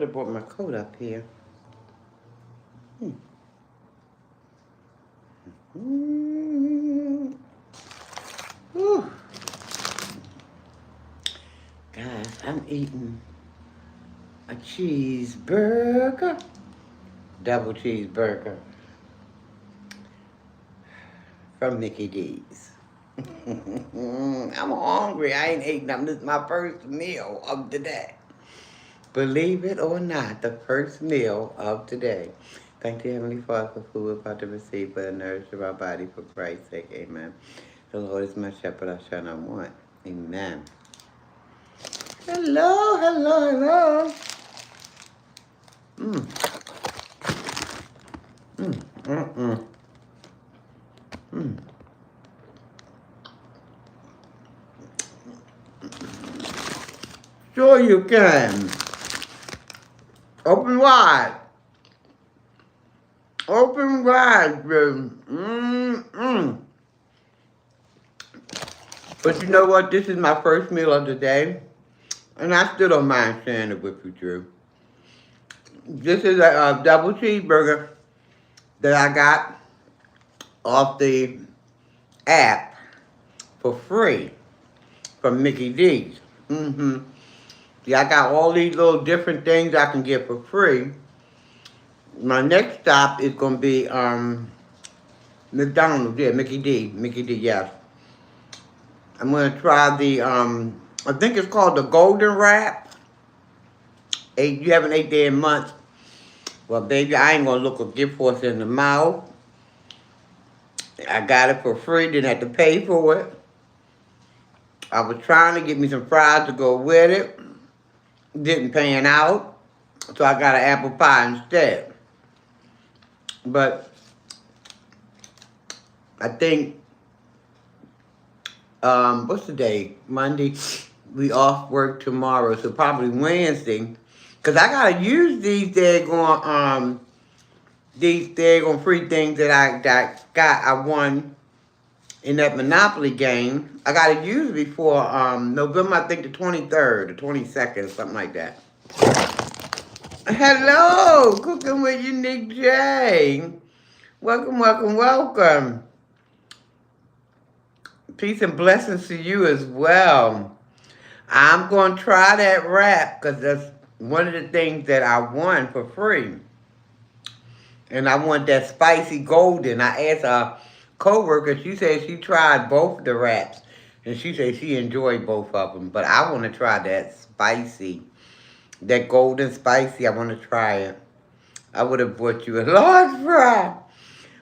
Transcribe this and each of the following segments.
I brought my coat up here. Hmm. Mm. Whew. Guys, I'm eating a cheeseburger, double cheeseburger from Mickey D's. I'm hungry. I ain't ate nothing. This is my first meal of the day. Believe it or not, the first meal of today. Thank the Heavenly Father for food we're about to receive for the nourishment of our body for Christ's sake. Amen. The Lord is my shepherd, I shall not want. Amen. Hello, hello, hello. Mm, mm, mm, mm, mm. Sure you can. Open wide. Open wide, bro. Mm-mm. But you know what? This is my first meal of the day. And I still don't mind sharing it with you, Drew. This is a double cheeseburger that I got off the app for free from Mickey D's. Mm-hmm. Yeah, I got all these little different things I can get for free. My next stop is gonna be McDonald's, yeah, Mickey D, yes. I'm gonna try the I think it's called the Golden Wrap. You haven't ate there in months. Well, baby, I ain't gonna look a gift horse in the mouth. I got it for free, didn't have to pay for it. I was trying to get me some fries to go with it. Didn't pan out. So I got an apple pie instead. But I think, what's the day? Monday. We off work tomorrow, so probably Wednesday. Cause I gotta use these daggone free things that I won in that Monopoly game. I gotta use before November, I think the 23rd, the 22nd, something like that. Hello, Cooking with Unique J. Welcome, welcome, welcome. Peace and blessings to you as well. I'm going to try that wrap because that's one of the things that I won for free. And I want that spicy golden. I asked a co-worker, she said she tried both the wraps. And she said she enjoyed both of them. But I want to try that spicy. That golden spicy, I want to try it. I would have bought you a large fry.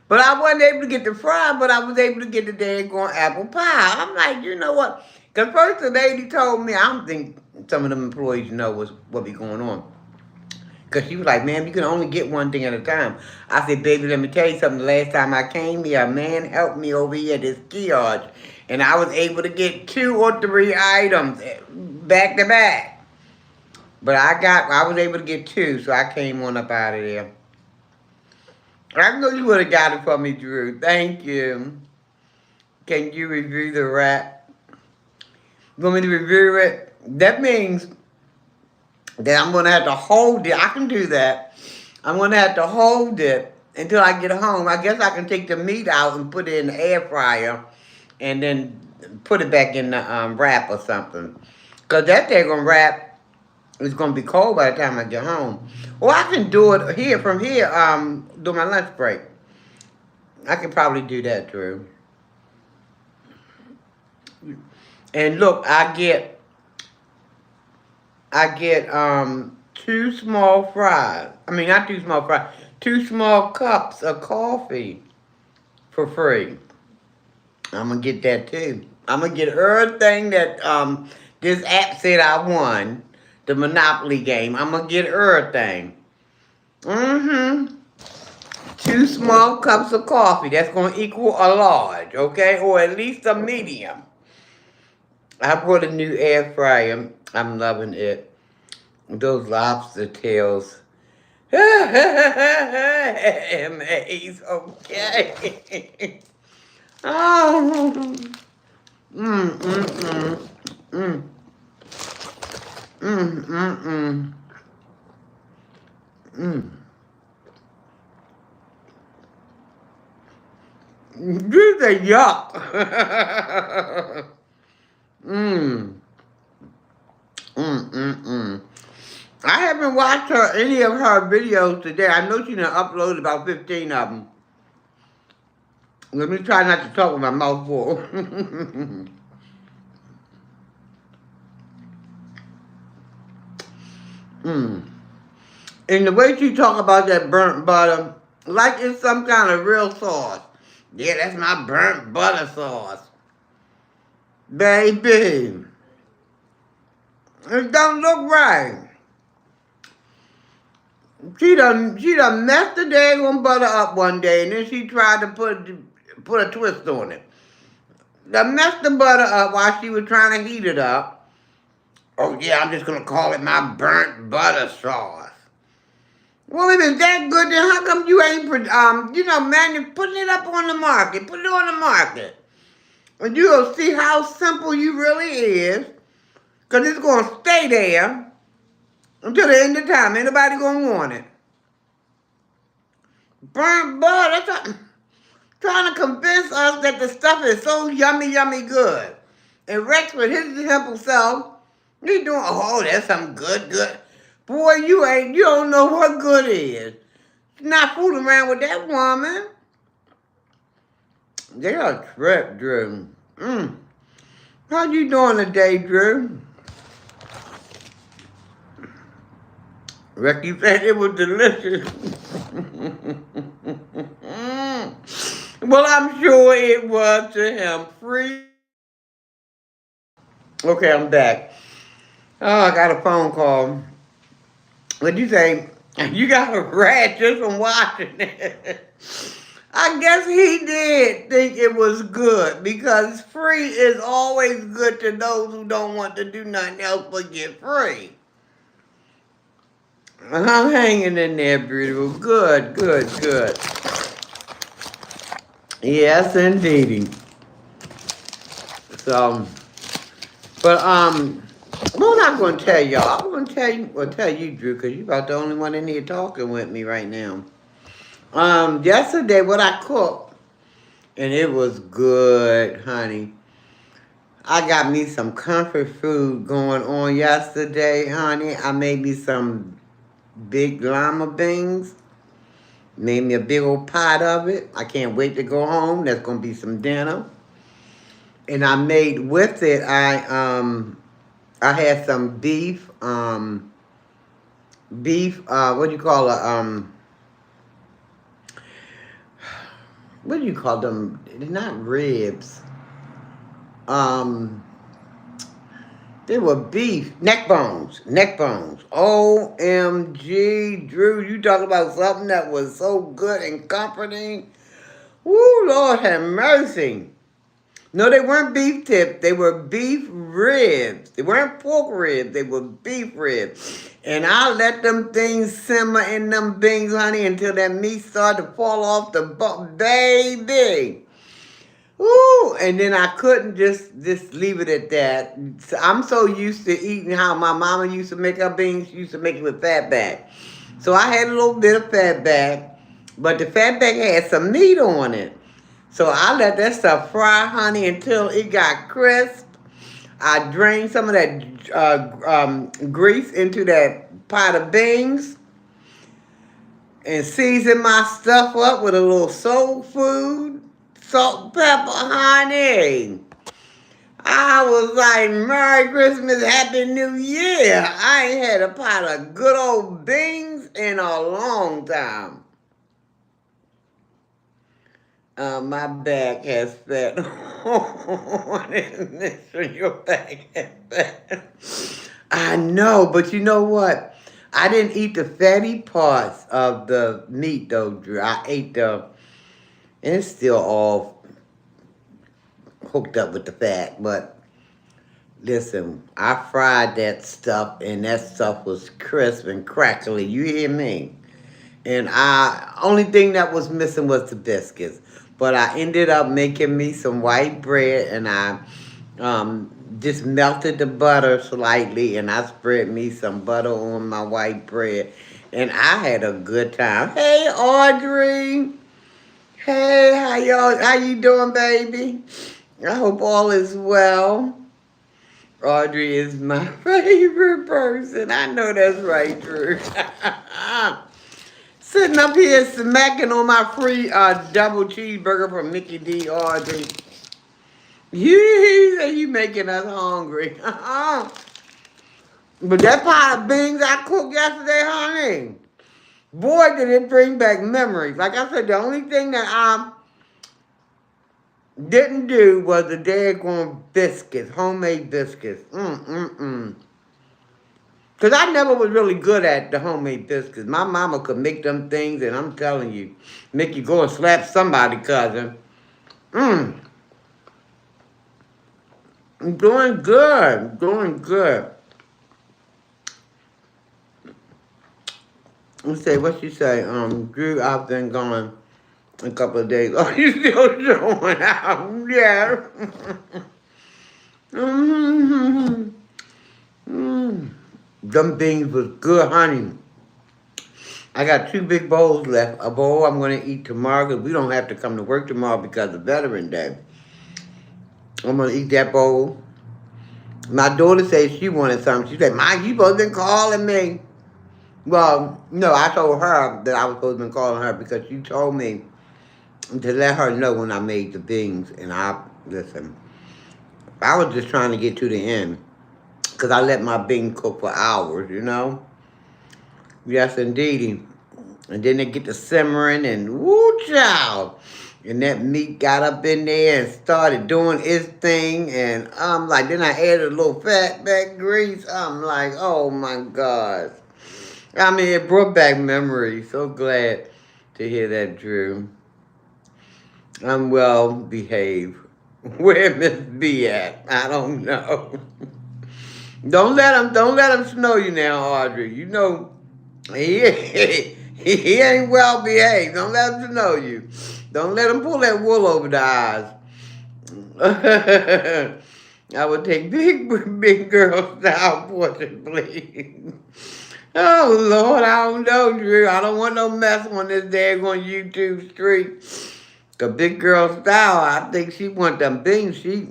But I wasn't able to get the fry, but I was able to get the daggone apple pie. I'm like, you know what? Because first the lady told me, I don't think some of them employees know what be going on. Because she was like, ma'am, you can only get one thing at a time. I said, baby, let me tell you something. The last time I came here, a man helped me over here at this kiosk. And I was able to get 2 or 3 items back to back. But I was able to get 2, so I came on up out of there. I know you would have got it for me, Drew. Thank you. Can you review the wrap? You want me to review it? That means that I'm going to have to hold it. I can do that. I'm going to have to hold it until I get home. I guess I can take the meat out and put it in the air fryer and then put it back in the wrap or something. Because that thing going to wrap. It's going to be cold by the time I get home. Or I can do it here, from here, during my lunch break. I can probably do that, Drew. And look, I get 2 small fries. I mean, not 2 small fries. 2 small cups of coffee for free. I'm going to get that too. I'm going to get everything that this app said I won. The Monopoly game. I'm going to get everything. 2 small cups of coffee. That's going to equal a large, okay? Or at least a medium. I brought a new air fryer. I'm loving it. Those lobster tails. Amaze, okay. Oh. Mm, mm, mm. Mm. Mm, mm, mm. Mm. This is yuck. mm. Mm. I haven't watched any of her videos today. I know she done uploaded about 15 of them. Let me try not to talk with my mouth full. mm. And the way she talk about that burnt butter, like it's some kind of real sauce. Yeah, that's my burnt butter sauce. Baby, it don't look right. She done messed the daggone butter up one day, and then she tried to put a twist on it. Done messed the butter up while she was trying to heat it up. Oh yeah, I'm just gonna call it my burnt butter sauce. Well, if it's that good, then how come you ain't, man, putting it up on the market? Put it on the market. And you'll see how simple you really is. Because it's going to stay there until the end of time. Ain't nobody going to want it. Burnt butter. That's trying to convince us that the stuff is so yummy, yummy good. And Rex with his simple self, he doing, oh, that's some good. Boy, you don't know what good is. Not fooling around with that woman. They are trip, Drew. How you doing today, Drew? Ricky said it was delicious. Well, I'm sure it was to him. Free. Okay, I'm back. Oh, I got a phone call. What'd you say? You got a rat just from watching it. I guess he did think it was good because free is always good to those who don't want to do nothing else but get free. I'm hanging in there, beautiful. Good. Yes, indeedy. So, but I'm not going to tell y'all. I'm going to tell you, Drew, because you're about the only one in here talking with me right now. Yesterday, what I cooked, and it was good, honey. I got me some comfort food going on yesterday, honey. I made me some big lima beans. Made me a big old pot of it. I can't wait to go home. That's going to be some dinner. And I made with it, I had some beef, what do you call it, what do you call them? They're not ribs. They were beef, neck bones. OMG, Drew, you talk about something that was so good and comforting. Woo, Lord have mercy. No, they weren't beef tips. They were beef ribs. They weren't pork ribs. They were beef ribs. And I let them things simmer in them beans, honey, until that meat started to fall off the bone. Baby. Ooh, and then I couldn't just leave it at that. So I'm so used to eating how my mama used to make her beans. She used to make it with fat back. So I had a little bit of fat back, but the fat back had some meat on it. So I let that stuff fry, honey, until it got crisp. I drained some of that grease into that pot of beans and seasoned my stuff up with a little soul food, salt, pepper, honey. I was like, Merry Christmas, Happy New Year. I ain't had a pot of good old beans in a long time. My back has fat on it. Your back has fat. I know, but you know what? I didn't eat the fatty parts of the meat, though, Drew. I ate and it's still all hooked up with the fat. But listen, I fried that stuff, and that stuff was crisp and crackly. You hear me? And only thing that was missing was the biscuits. But I ended up making me some white bread, and I just melted the butter slightly, and I spread me some butter on my white bread. And I had a good time. Hey, Audrey. Hey, how you doing, baby? I hope all is well. Audrey is my favorite person. I know that's right, Drew. Sitting up here smacking on my free double cheeseburger from Mickey D. Audrey. You making us hungry. But that pot of beans I cooked yesterday, honey, boy, did it bring back memories. Like I said, the only thing that I didn't do was the daggone biscuits, homemade biscuits. Because I never was really good at the homemade biscuits. My mama could make them things, and I'm telling you, make you go and slap somebody, cousin. I'm doing good, doing good. Let's say, what she say? Drew, I've been gone a couple of days. Oh, you still showing out? Yeah. Them beans was good, honey. I got 2 big bowls left. A bowl I'm going to eat tomorrow because we don't have to come to work tomorrow because of Veteran Day. I'm going to eat that bowl. My daughter said she wanted something. She said, Mom, you supposed to been calling me. Well, no, I told her that I was supposed to be calling her because she told me to let her know when I made the beans. And listen, I was just trying to get to the end because I let my beans cook for hours, you know. Yes, indeedy. And then they get to simmering and woo, child. And that meat got up in there and started doing its thing. And I'm like, then I added a little fat back grease. I'm like, oh my gosh. I mean, it brought back memories. So glad to hear that, Drew. I'm well behaved. Where Miss B at? I don't know. Don't let him snow you now, Audrey. You know, he ain't well behaved. Don't let him snow you. Don't let him pull that wool over the eyes. I would take big girl style portrait, please. Oh, Lord, I don't know, Drew. I don't want no mess on this daggone YouTube street. The big girl style, I think she want them things. She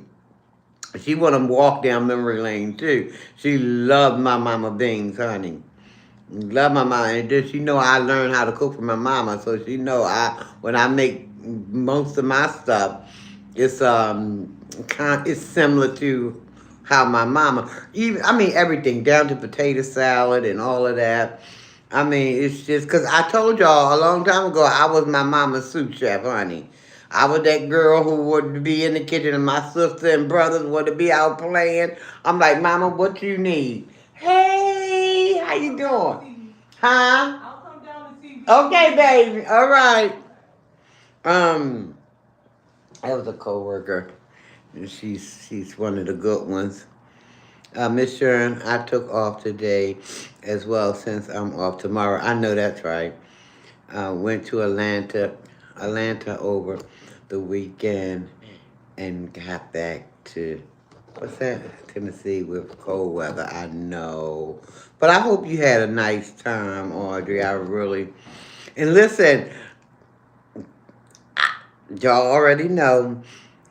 want them walk down memory lane, too. She loved my mama beans, honey. Love my mama. And then she know I learned how to cook from my mama. So she know when I make most of my stuff, it's it's similar to how my mama, everything down to potato salad and all of that. I mean, it's just because I told y'all a long time ago I was my mama's sous chef, honey. I was that girl who would be in the kitchen and my sister and brothers would be out playing. I'm like, Mama, what you need? Hey, how you doing? Huh? I'll come down and see you. Okay, baby. All right. That was a coworker. She's one of the good ones. Miss Sharon, I took off today as well since I'm off tomorrow. I know that's right. Went to Atlanta over the weekend and got back to, what's that? Tennessee with cold weather. I know. But I hope you had a nice time, Audrey. I really. And listen, y'all already know,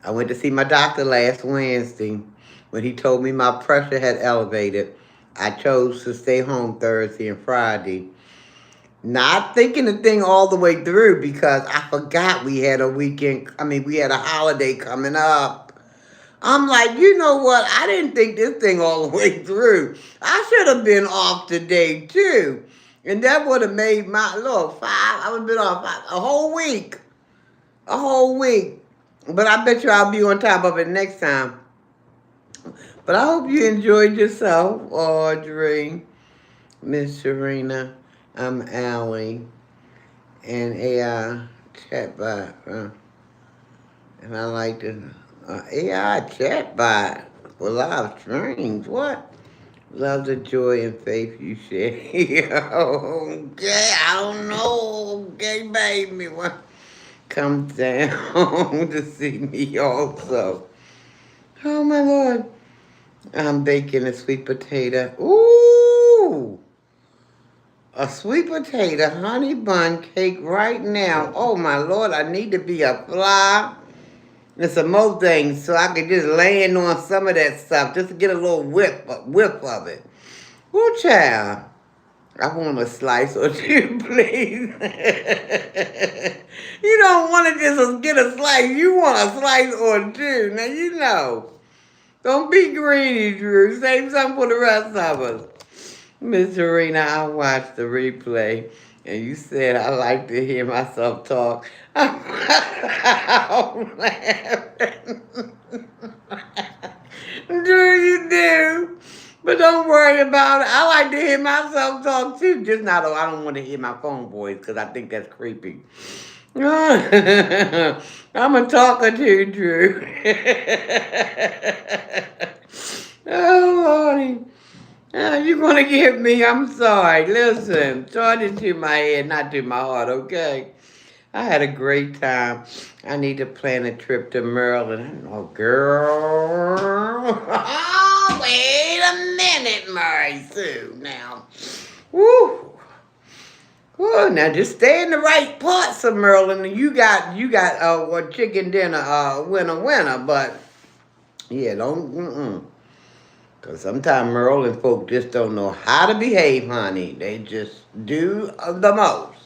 I went to see my doctor last Wednesday. When he told me my pressure had elevated, I chose to stay home Thursday and Friday. Not thinking the thing all the way through because I forgot we had we had a holiday coming up. I'm like, you know what? I didn't think this thing all the way through. I should have been off today too. And that would have made my little I would have been off a whole week. A whole week. But I bet you I'll be on top of it next time. But I hope you enjoyed yourself, Audrey, Miss Serena. I'm Allie, and AI chatbot. And I like the AI chatbot for live streams. What? Love the joy and faith you share. Okay, I don't know. Okay, baby. Well, come down to see me also. Oh, my Lord. I'm baking a sweet potato. Ooh! a sweet potato honey bun cake right now. Oh my Lord, I need to be a fly and some more things so I could just land on some of that stuff just to get a little whiff of it. Woo, child. I want a slice or two, please. You don't want to just get a slice. You want a slice or two. Now, you know. Don't be greedy, Drew. Save some for the rest of us. Miss Serena, I watched the replay, and you said I like to hear myself talk. I'm laughing. Drew, you do. But don't worry about it. I like to hear myself talk too. Just not, I don't want to hear my phone voice because I think that's creepy. I'm a talker too, Drew. Oh, Lordy. You're going to get me. I'm sorry. Listen, charge it to my head, not to my heart, okay? I had a great time. I need to plan a trip to Maryland. Oh, girl. Oh, wait a minute, Mary Sue, now. Woo. Well, now just stay in the right parts of Maryland, and you got a chicken dinner, winner. But yeah, don't. Cause sometimes Maryland folk just don't know how to behave, honey. They just do the most.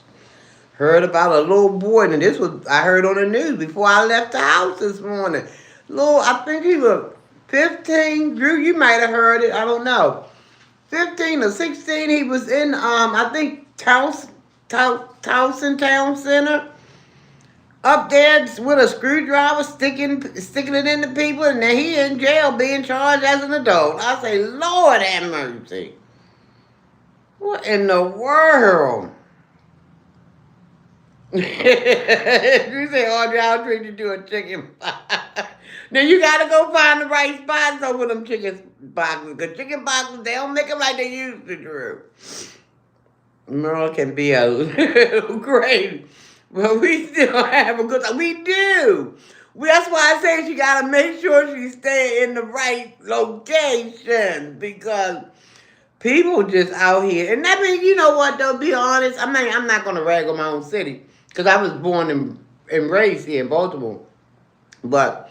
Heard about a little boy, and this was I heard on the news before I left the house this morning. I think he was 15. Drew, you might have heard it. I don't know. 15 or 16. He was in I think Towson Town Center. Up there with a screwdriver sticking it into people, and then he in jail being charged as an adult. I say, Lord have mercy. What in the world? You say, Audrey, I'll treat you to a chicken box. Now you gotta go find the right spots over them chicken boxes. Because chicken boxes, they don't make them like they used to, Drew. Merle can be a little crazy. But we still have a good time. We do. That's why I say she got to make sure she stay in the right location. Because people just out here. And I mean, you know what, though, be honest. I mean, I'm not going to rag on my own city. Because I was born and raised here in Baltimore. But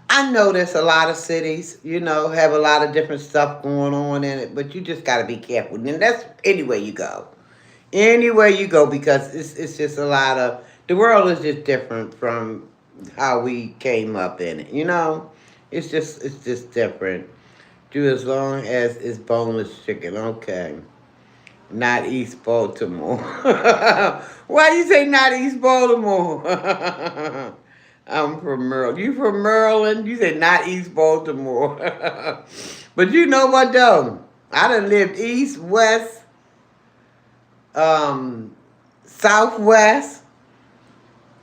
I know there's a lot of cities, have a lot of different stuff going on in it. But you just got to be careful. And that's anywhere you go. Anywhere you go, because it's just a lot of, the world is just different from how we came up in it, it's just different. Do as long as it's boneless chicken, okay. Not East Baltimore. Why you say not East Baltimore? I'm from Maryland. You from Maryland? You say not East Baltimore. But you know what though? I done lived east, west, southwest,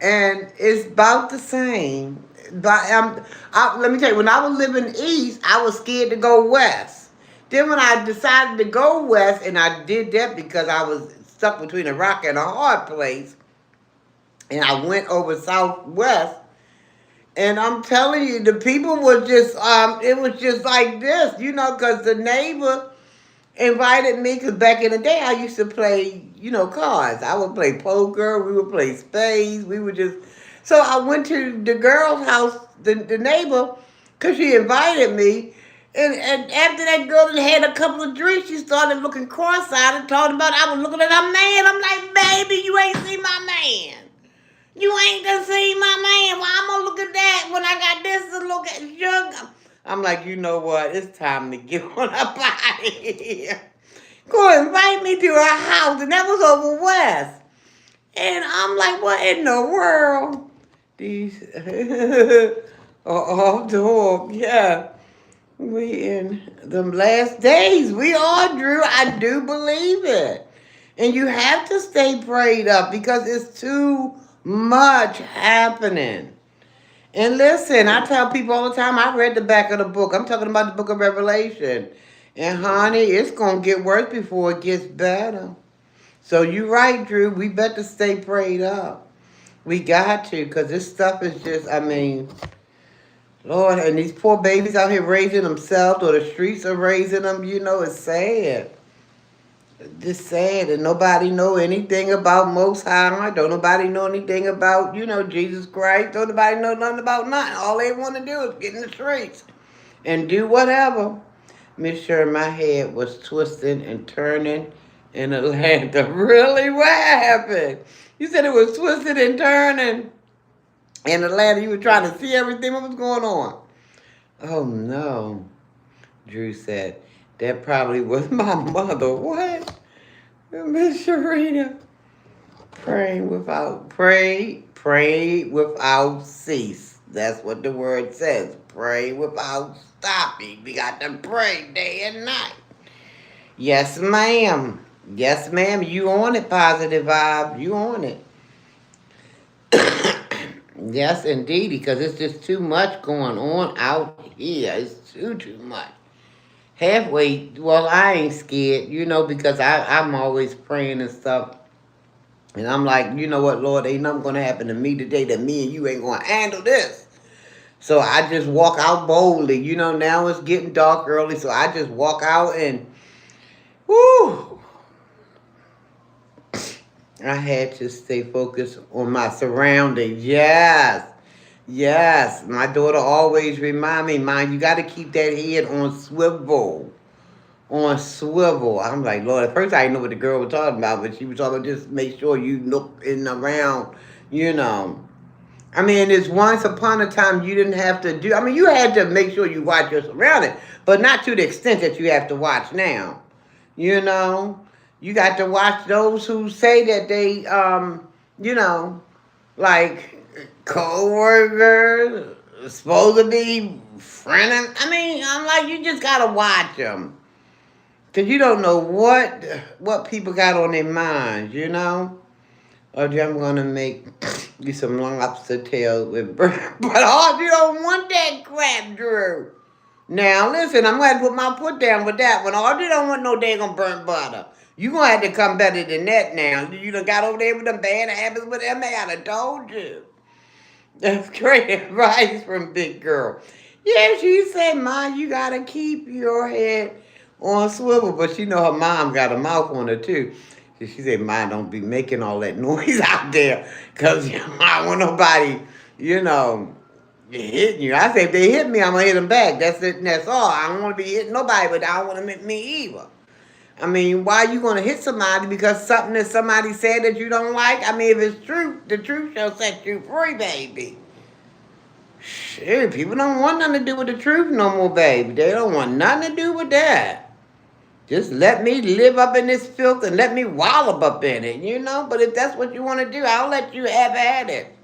and it's about the same. But let me tell you, when I was living east, I was scared to go west. Then when I decided to go west, and I did that because I was stuck between a rock and a hard place, and I went over southwest, and I'm telling you, the people were just, it was just like this, because the neighbor invited me, because back in the day I used to play, cards. I would play poker, we would play spades, so I went to the girl's house, the neighbor, because she invited me, and after that girl had a couple of drinks, she started looking cross-eyed and talking about, I was looking at her man, I'm like, baby, you ain't seen my man. You ain't gonna see my man. Well, I'm gonna look at that when I got this to look at sugar. I'm like, you know what? It's time to get on up out of here. Go invite me to her house, and that was over west. And I'm like, what in the world? These are off the hook. Yeah. We in the last days. We are, Drew. I do believe it. And you have to stay prayed up because it's too much happening. And listen, I tell people all the time, I read the back of the book. I'm talking about the book of Revelation. And honey, it's going to get worse before it gets better. So you're right, Drew. We better stay prayed up. We got to, because this stuff is just, Lord, and these poor babies out here raising themselves, or the streets are raising them, it's sad. Just sad that nobody know anything about Most High. Don't nobody know anything about, Jesus Christ. Don't nobody know nothing about nothing. All they want to do is get in the streets and do whatever. Miss Sure, my head was twisting and turning in Atlanta. Really? What happened? You said it was twisted and turning in Atlanta. You were trying to see everything. What was going on? Oh, no. Drew said, that probably was my mother. What? Miss Sharita, pray without cease. That's what the word says. Pray without stopping. We got to pray day and night. Yes, ma'am. Yes, ma'am. You on it, positive vibe. You on it. Yes, indeed, because it's just too much going on out here. It's too much. Halfway, well, I ain't scared, because I'm always praying and stuff. And I'm like, you know what, Lord, ain't nothing going to happen to me today that me and you ain't going to handle this. So I just walk out boldly. Now it's getting dark early, so I just walk out and, whoo, I had to stay focused on my surroundings. Yes. Yes. My daughter always remind me, Mom, you got to keep that head on swivel. On swivel. I'm like, Lord, at first I didn't know what the girl was talking about, but she was talking about just make sure you look in around, I mean, it's once upon a time you didn't have to do, you had to make sure you watch your surroundings, but not to the extent that you have to watch now. You got to watch those who say that they, like co-workers, supposed to be friend. I'm like, you just got to watch them. Because you don't know what people got on their minds, Or I'm going to make you some lobster tails with burnt but oh, you don't want that crap, Drew. Now, listen, I'm going to put my foot down with that one. Oh, you don't want no daggone burnt butter. You going to have to come better than that now. You done got over there with them bad habits with them. I done told you. That's great advice from Big Girl. Yeah, she said, Ma, you got to keep your head on swivel. But she know her mom got a mouth on her, too. So she said, Ma, don't be making all that noise out there. Because I don't want nobody, hitting you. I say, if they hit me, I'm going to hit them back. That's it, and that's all. I don't want to be hitting nobody, but I don't want to hit me either. Why are you going to hit somebody because something that somebody said that you don't like? If it's true, the truth shall set you free, baby. Shit, people don't want nothing to do with the truth no more, baby. They don't want nothing to do with that. Just let me live up in this filth and let me wallop up in it, But if that's what you want to do, I'll let you have at it.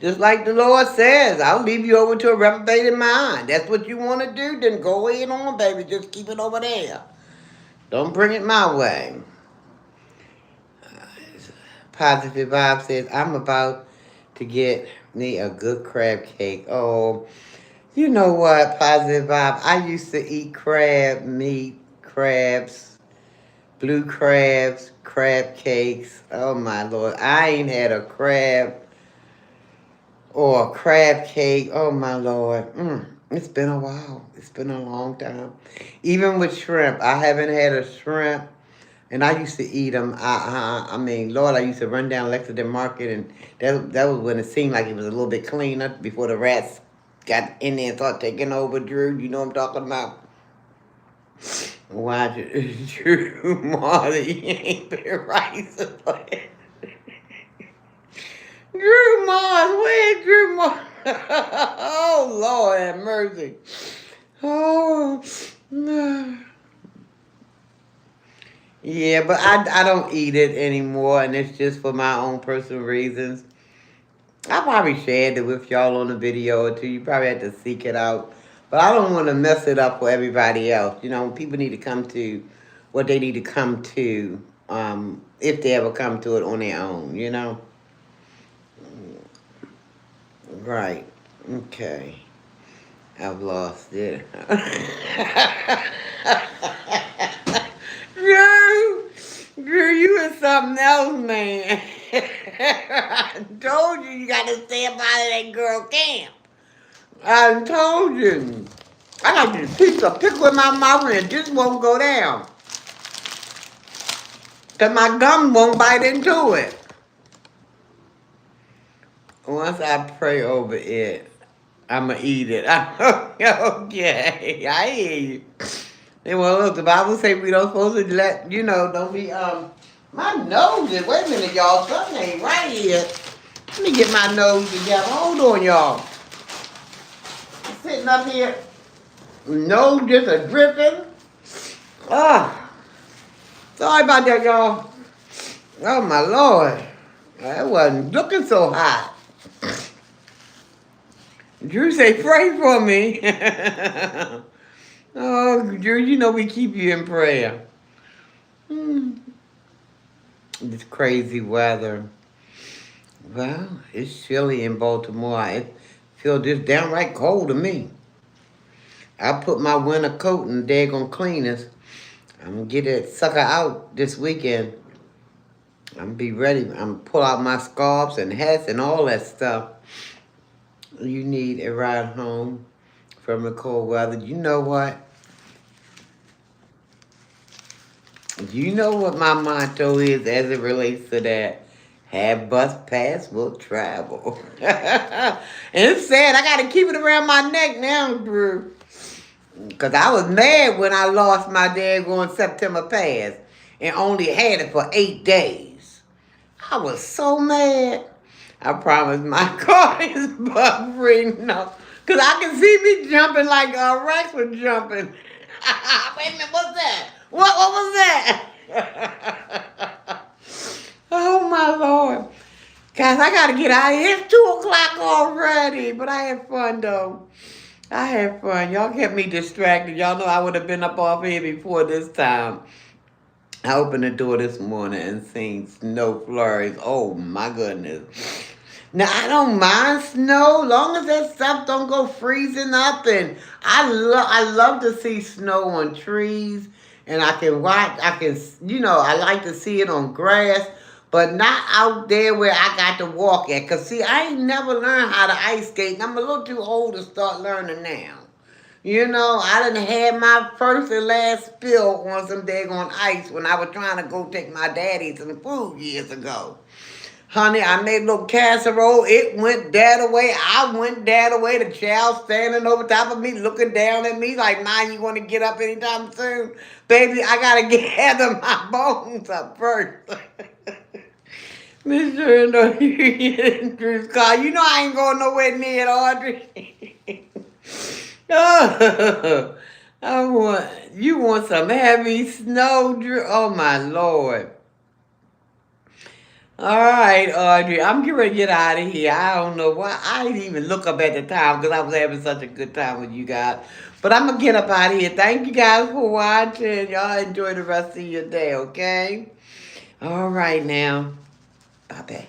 Just like the Lord says, I'll leave you over to a reprobated mind. That's what you want to do, then go ahead on, baby. Just keep it over there. Don't bring it my way. Positive Vibe says, I'm about to get me a good crab cake. Oh, you know what, Positive Vibe? I used to eat crab meat, crabs, blue crabs, crab cakes. Oh, my Lord. I ain't had a crab or a crab cake. Oh, my Lord. It's been a while. It's been a long time. Even with shrimp, I haven't had a shrimp, and I used to eat them. Lord, I used to run down Lexington Market, and that was when it seemed like it was a little bit cleaner before the rats got in there and started taking over, Drew. You know what I'm talking about? Watch it. Drew Marley ain't been right. Drew Mars, where's Drew Mars? Oh, Lord have mercy. Oh, no. Yeah, but I don't eat it anymore, and it's just for my own personal reasons. I probably shared it with y'all on a video or two. You probably had to seek it out. But I don't want to mess it up for everybody else. People need to come to what they need to come to if they ever come to it on their own, Right. Okay. I've lost it. Drew, you is something else, man. I told you got to stay up out of that girl camp. I told you. I got this piece of pickle in my mouth and it just won't go down. Because my gum won't bite into it. Once I pray over it, I'm going to eat it. Okay, I hear you. And well, look, the Bible say we don't supposed to let, don't be, my nose is, wait a minute, y'all, something ain't right here. Let me get my nose together. Hold on, y'all. I'm sitting up here, nose just a dripping. Ah, sorry about that, y'all. Oh, my Lord. That wasn't looking so hot. Drew say, pray for me. Oh, Drew, we keep you in prayer. This crazy weather. Well, it's chilly in Baltimore. It feels just downright cold to me. I put my winter coat in the daggone cleaners. I'm going to get that sucker out this weekend. I'm going to be ready. I'm going to pull out my scarves and hats and all that stuff. You need a ride home from the cold weather. You know what? You know what my motto is as it relates to that? Have bus pass, will travel. And it's sad. I got to keep it around my neck now, Drew. Because I was mad when I lost my daggone September pass and only had it for 8 days. I was so mad. I promise my car is buffering now. Because I can see me jumping like Rex was jumping. Wait a minute, what's that? What was that? Oh, my Lord. Guys, I got to get out of here. It's 2 o'clock already. But I had fun, though. I had fun. Y'all kept me distracted. Y'all know I would have been up off here before this time. I opened the door this morning and seen snow flurries. Oh, my goodness. Now, I don't mind snow, long as that stuff don't go freezing up. And I love to see snow on trees. And I can watch, I like to see it on grass. But not out there where I got to walk at. Because, see, I ain't never learned how to ice skate. And I'm a little too old to start learning now. I done had my first and last spill on some daggone ice when I was trying to go take my daddy some food years ago. Honey, I made a little casserole. It went that away. I went that away. The child standing over top of me, looking down at me like, "Ma, you want to get up anytime soon?" Baby, I got to gather my bones up first. Mr. Andrew's car. I ain't going nowhere near it, Audrey. Oh, you want some heavy snow, Drew? Oh, my Lord. All right, Audrey, I'm getting ready to get out of here. I don't know why. I didn't even look up at the time because I was having such a good time with you guys. But I'm going to get up out of here. Thank you guys for watching. Y'all enjoy the rest of your day, okay? All right, now. Bye-bye.